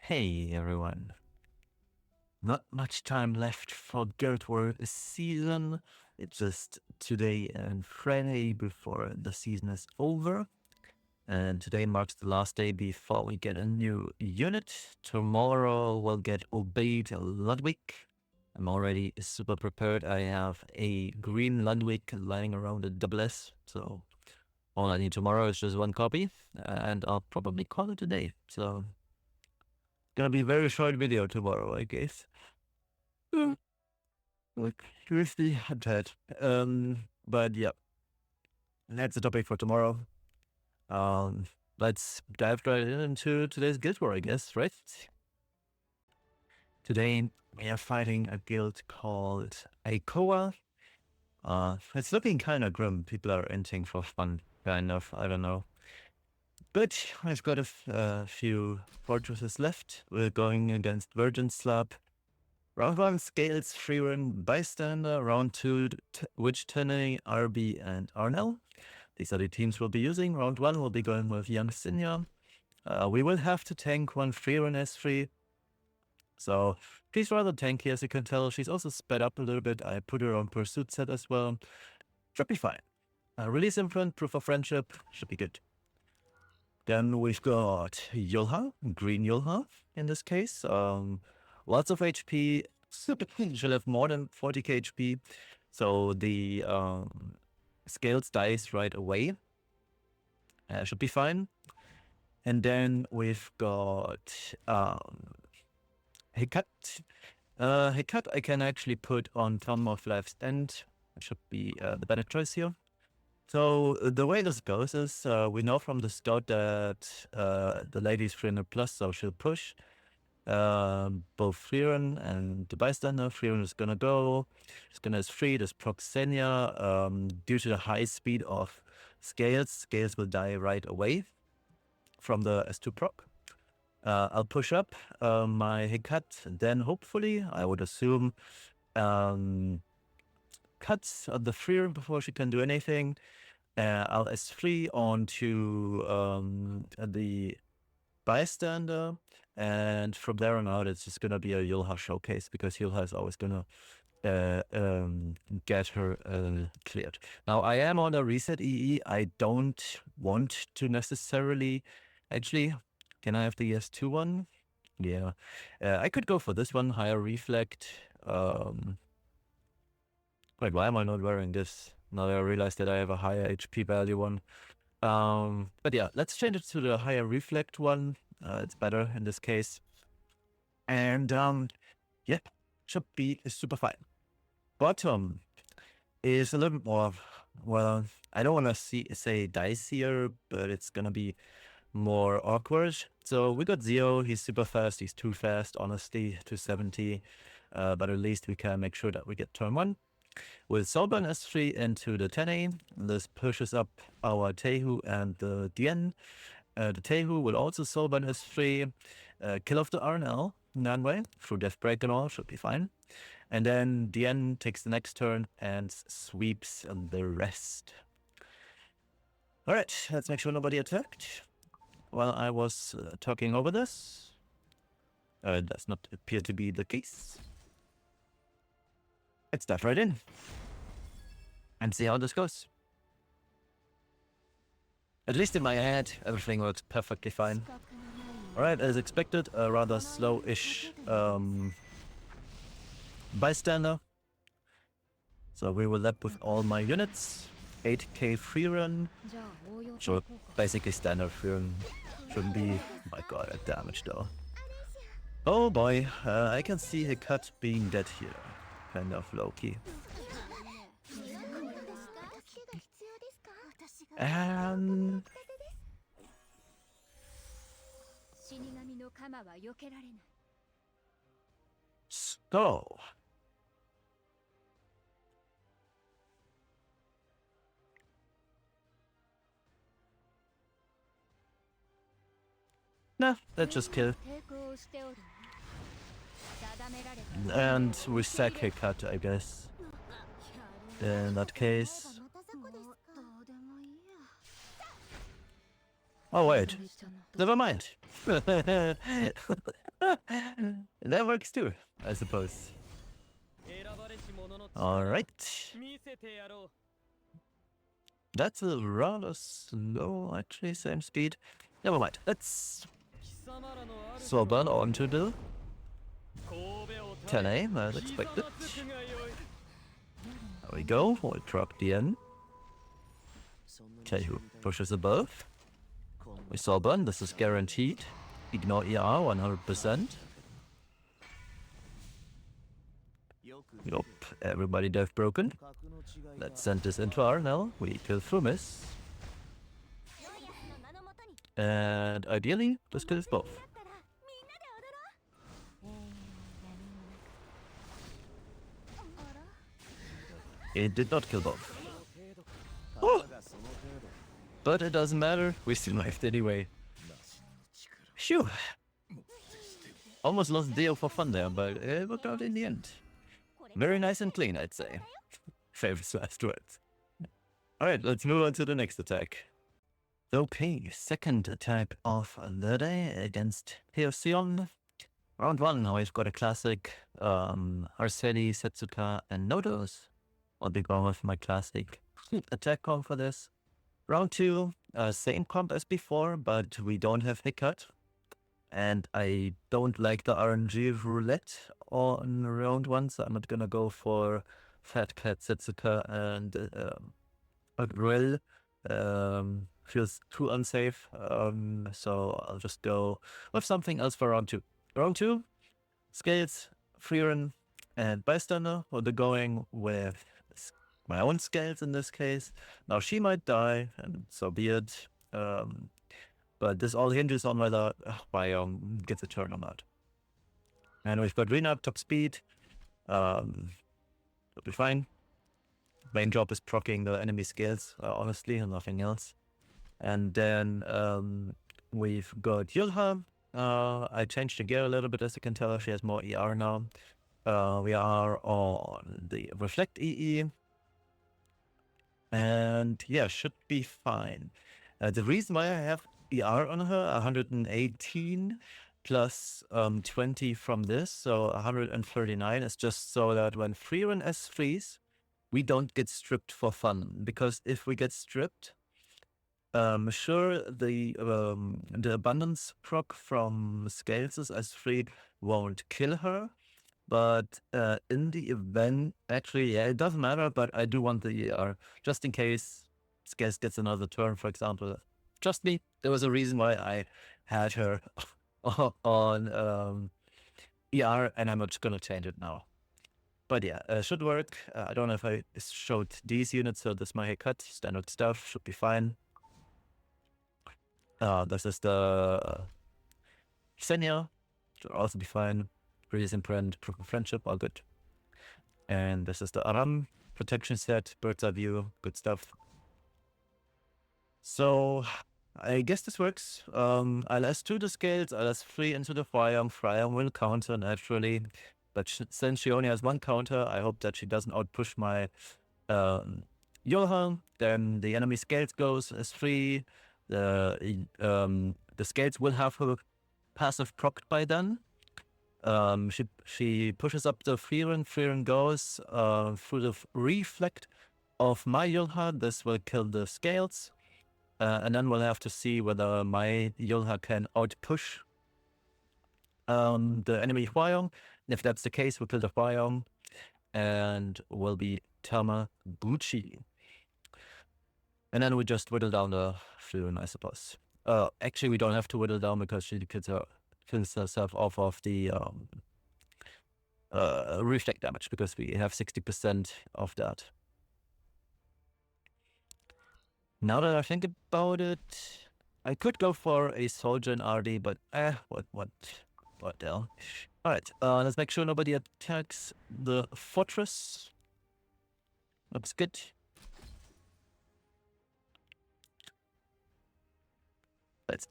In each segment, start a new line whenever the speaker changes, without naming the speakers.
Hey everyone. Not much time left for Guild War season. It's just today and Friday before the season is over. And today marks the last day before we get a new unit. Tomorrow we'll get Obeyed Ludwig. I'm already super prepared. I have a green Ludwig lying around a double S. So all I need tomorrow is just one copy. And I'll probably call it a day. So gonna be a very short video tomorrow, I guess. Like seriously, I'm tired. But yeah, that's the topic for tomorrow. Um, let's dive right into today's guild war, I guess, right? Today we are fighting a guild called ICoa. It's looking kind of grim. People are entering for fun, kind of. I don't know. But I've got a few fortresses left. We're going against Virgin Slab. Round 1 scales Freerun Bystander, round 2 Witch Tenay, RB and Arnell. These are the teams we'll be using. Round 1 we'll be going with Young Senior. We will have to tank one Freerun S3. So she's rather tanky, as you can tell. She's also sped up a little bit. I put her on Pursuit set as well. Should be fine. Release Imprint, Proof of Friendship, should be good. Then we've got Yulha, Green Yulha in this case. Lots of HP. She'll have more than 40k HP. So the scales dies right away. Should be fine. And then we've got Hikat. Hikat I can actually put on Tom of Life's End. That should be the better choice here. So the way this goes is we know from the scout that the lady's 300 plus, so she'll push. Both Freerun and the Bystander. Freerun is gonna go. She's gonna S3. There's Proxenia. Due to the high speed of scales will die right away from the S2 proc. I'll push up my Hikat, and then hopefully, I would assume, cuts the Freerun before she can do anything. I'll S3 onto the Bystander, and from there on out, it's just gonna be a Yulha showcase because Yulha is always gonna get her cleared. Now, I am on a reset EE. I don't want to necessarily. Actually, can I have the S2 one? Yeah, I could go for this one, higher reflect. Wait, why am I not wearing this? Now that I realize that I have a higher HP value one. But yeah, let's change it to the higher reflect one. It's better in this case. And yeah, should be super fine. Bottom is a little bit more, well, I don't want to say dicier, but it's gonna be more awkward. So we got Zio, he's super fast, he's too fast, honestly, 270. But at least we can make sure that we get turn 1. With Soulburn S3 into the 10A, this pushes up our Tehu and the Dien. The Tehu will also Soulburn S3, kill off the RNL, Nanway, through Death Break and all, should be fine. And then Dien takes the next turn and sweeps the rest. Alright, let's make sure nobody attacked. While I was talking over this, does not appear to be the case. Let's dive right in and see how this goes. At least in my head, everything works perfectly fine. Alright, as expected, a rather slow-ish Bystander. So we will lap with all my units. 8k free run. So basically standard free run. Shouldn't be, my god, that damage though. Oh boy, I can see Hikat being dead here. Kind of low-key. And so nah, let's just kill. And we sack Hikat, I guess. In that case. Oh wait, never mind. That works too, I suppose. Alright. That's a rather slow, actually, same speed. Never mind. Let's swap on to the 10A, as expected. There we go, we'll drop the N. Okay, who pushes above? We saw burn, this is guaranteed. Ignore ER 100%. Yup, everybody dive broken. Let's send this into R now. We kill Fumis. And ideally, this kills both. It did not kill both. Oh! But it doesn't matter, we still lived anyway. Phew! Almost lost Deo for fun there, but it worked out in the end. Very nice and clean, I'd say. Famous last words. Alright, let's move on to the next attack. Okay, second attack of the day against Heosion. Round 1, now we've got a classic Arceli, Setsuka, and Nodos. I'll be going with my classic attack comp for this. Round 2, same comp as before, but we don't have Hiccup. And I don't like the RNG roulette on round 1, so I'm not gonna go for Fat Cat, Setsuka, and Grill. Feels too unsafe, so I'll just go with something else for round 2. Round 2, Scales, Freeran, and Bystander. We'll be going with my own Scales in this case. Now she might die, and so be it. But this all hinges on whether Biome gets a turn or not. And we've got Rena up top speed. It'll be fine. Main job is proccing the enemy Scales, honestly, and nothing else. And then we've got Yulha. I changed the gear a little bit, as you can tell. She has more ER now. We are on the Reflect EE. And yeah, should be fine. The reason why I have ER on her, 118 plus 20 from this, so 139, is just so that when Freeran S freeze, we don't get stripped for fun. Because if we get stripped, sure, the abundance proc from Scales as free won't kill her, but in the event, actually, yeah, it doesn't matter, but I do want the ER, just in case Scales gets another turn, for example. Trust me, there was a reason why I had her on ER, and I'm not gonna change it now. But yeah, should work. I don't know if I showed these units, so this is my haircut, standard stuff, should be fine. This is the Xenia, should also be fine. Breeze Imprint, Proof of Friendship, all good. And this is the Aram protection set, bird's eye view, good stuff. So I guess this works. I'll S2 the Scales, I'll S3 into the Fryong. Fryong will counter naturally, but since she only has one counter, I hope that she doesn't outpush my Johan. Then the enemy Scales goes S3. The Scales will have her passive procced by then. She pushes up the Freeran. Freeran goes through the reflect of my Yulha. This will kill the Scales. And then we'll have to see whether my Yulha can outpush the enemy Hwayong. If that's the case, we'll kill the Hwayong and will be Tamaguchi. And then we just whittle down the Freeran, I suppose. Actually, we don't have to whittle down because she kills herself off of the reflect damage because we have 60% of that. Now that I think about it, I could go for a soldier in RD, but what the hell? Alright, let's make sure nobody attacks the fortress. Looks good. Let's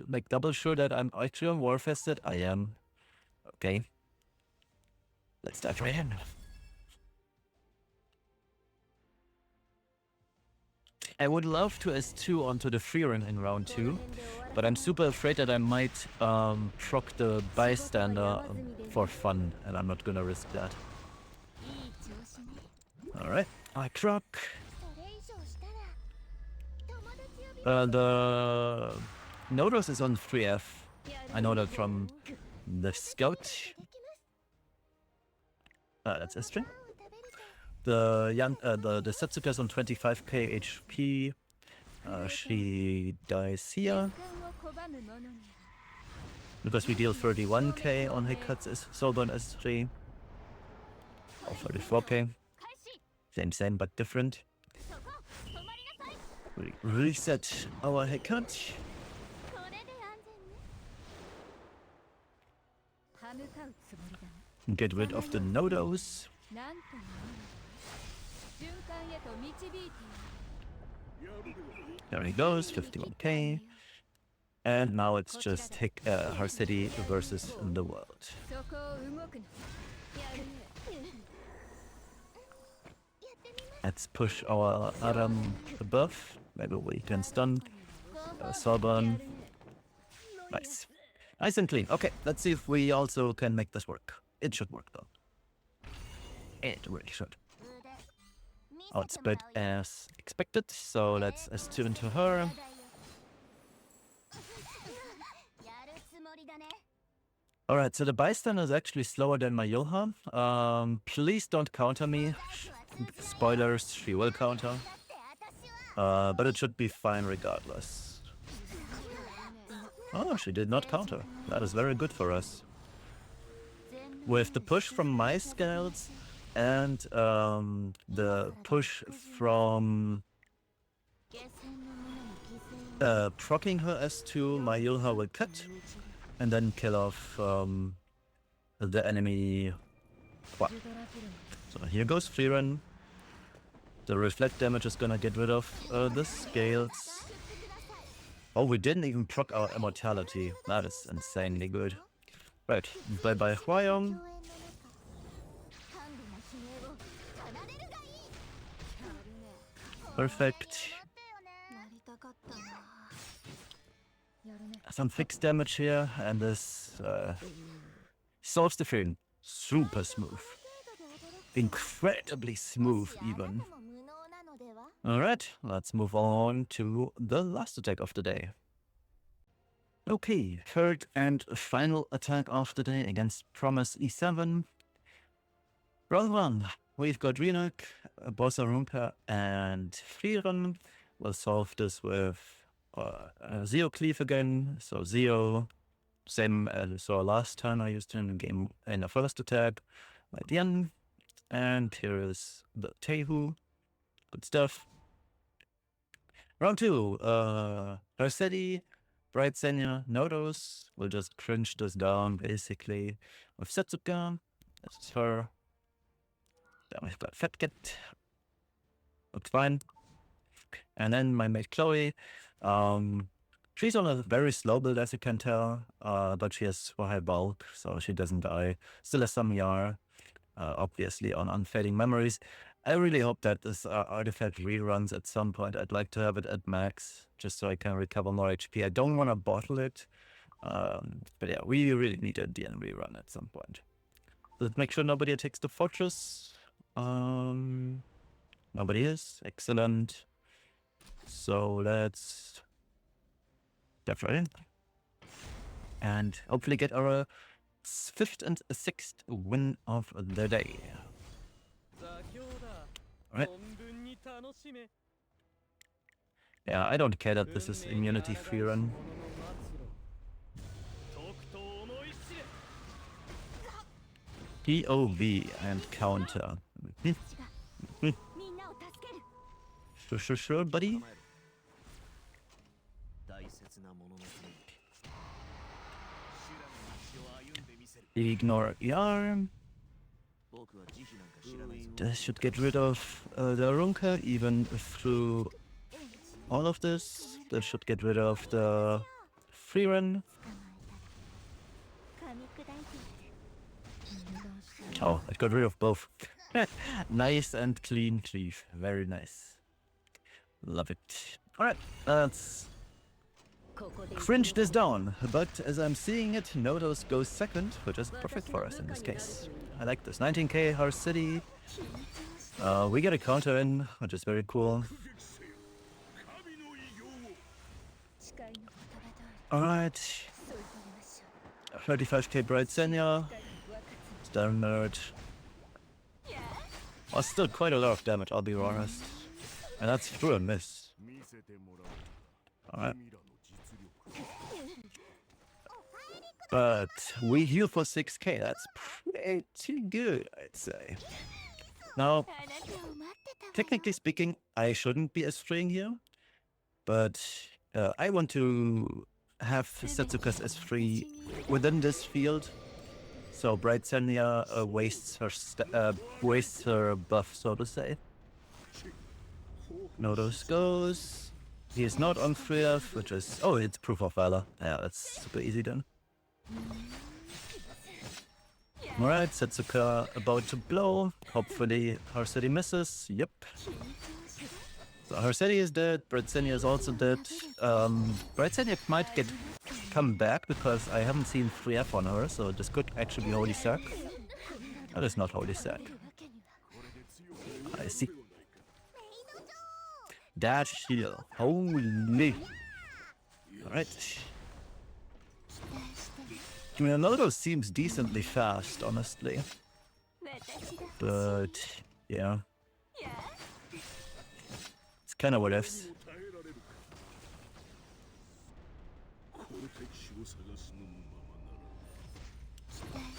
make double sure that I'm actually on Warfested. I am. Okay. Let's dive right in. I would love to S2 onto the Freerun in round 2, but I'm super afraid that I might proc the bystander for fun, and I'm not gonna risk that. Alright, I proc. The Nodos is on 3F. I know that from the scout. That's S string. The Setsuka is on 25k HP. She dies here. Because we deal 31k on Hiccuts is sold on S3. Or 34k. Same but different. We reset our Hiccut. Get rid of the Nodos. There he goes, 51k. And now it's just her city versus the world. Let's push our Aram above. Maybe we can stun. Sawburn. Nice. Nice and clean. Okay, let's see if we also can make this work. It should work though. It really should. Outsped as expected, so let's S2 into her. Alright, so the bystander is actually slower than my Yulha. Please don't counter me. Spoilers, she will counter. But it should be fine regardless. Oh, she did not counter. That is very good for us. With the push from my scouts and the push from proccing her S2, my Yulha will cut and then kill off the enemy quad. So here goes Freerun. The reflect damage is gonna get rid of the scales. Oh, we didn't even proc our immortality. That is insanely good. Right, bye-bye Hwayong. Perfect. Some fixed damage here, and this solves the thing. Super smooth. Incredibly smooth, even. Alright, let's move on to the last attack of the day. Okay, third and final attack of the day against Promise E7. Round 1. We've got Renok, Bossarunka, and Freerun. We'll solve this with Zeo Cleave again. So Zeo, same as we saw last time I used him in game in the first attack. At the end. And here is the Tehu. Good stuff. Round 2. Rossetti, Bright Senya, Nodos. We'll just cringe this down basically with Setsuka. This is her. Then we've got Fatcat. Looks fine. And then my mate Chloe. She's on a very slow build as you can tell, but she has high bulk, so she doesn't die. Still has some YAR, obviously on Unfading Memories. I really hope that this artifact reruns at some point. I'd like to have it at max, just so I can recover more HP. I don't want to bottle it, but yeah, we really need a DN rerun at some point. Let's make sure nobody attacks the fortress. Nobody is. Excellent. So let's dive right in. And hopefully get our 5th and 6th win of the day. Alright. Yeah, I don't care that this is immunity free run. POV and counter. Sure, buddy. Ignore ER. This should get rid of the Runka even through all of this. This should get rid of the free run. Oh, I got rid of both. Nice and clean cleave. Very nice. Love it. Alright, let's cringe this down. But as I'm seeing it, Nodos goes second, which is perfect for us in this case. I like this. 19k, our city. We get a counter in, which is very cool. Alright. 35k Bright Senya. Standard. Oh, still quite a lot of damage, I'll be honest. And that's through a miss. Alright. But we heal for 6k, that's pretty good, I'd say. Now, technically speaking, I shouldn't be S3ing here, but I want to have Setsuka's S3 within this field, so Bright Senya wastes her buff, so to say. Nodos goes. He is not on 3F, which is... Oh, it's Proof of Valor. Yeah, that's super easy then. Alright, Setsuka about to blow. Hopefully her city misses. Yep. So her city is dead. Bright Senya is also dead. Bright Senya might come back because I haven't seen 3F on her, so this could actually be Holy Sack. That is not Holy Sack. I see. That heal. Holy. Alright. Nodos seems decently fast, honestly. But, yeah. It's kind of what ifs.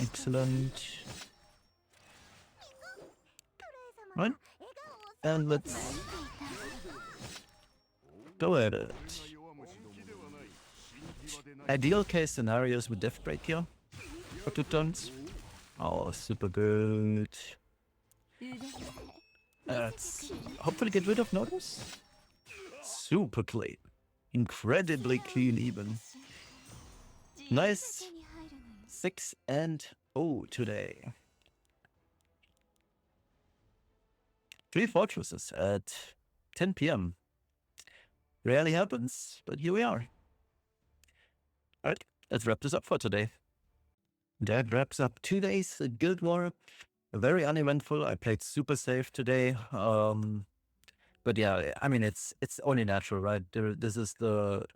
Excellent. Right. And let's go at it. Ideal case scenarios with Death Break here for 2 turns. Oh, super good. Let's hopefully get rid of Nodos. Super clean. Incredibly clean even. Nice. 6-0 today. 3 fortresses at 10 PM. Rarely happens, but here we are. Alright, let's wrap this up for today. That wraps up 2 days at Guild War. Very uneventful. I played super safe today. But yeah, I mean, it's only natural, right? This is the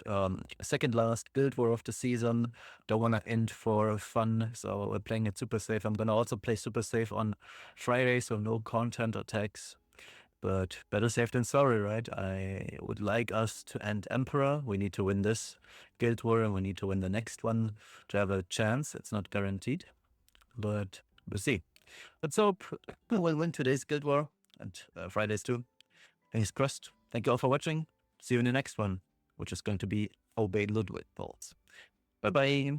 second last Guild War of the season. Don't want to end for fun, so we're playing it super safe. I'm gonna also play super safe on Friday, so no content attacks. But better safe than sorry, right? I would like us to end Emperor. We need to win this Guild War, and we need to win the next one to have a chance. It's not guaranteed, but we'll see. Let's hope we'll win today's Guild War, and Fridays too. Fingers crossed. Thank you all for watching. See you in the next one, which is going to be Obey Ludwig Pulse. Bye-bye.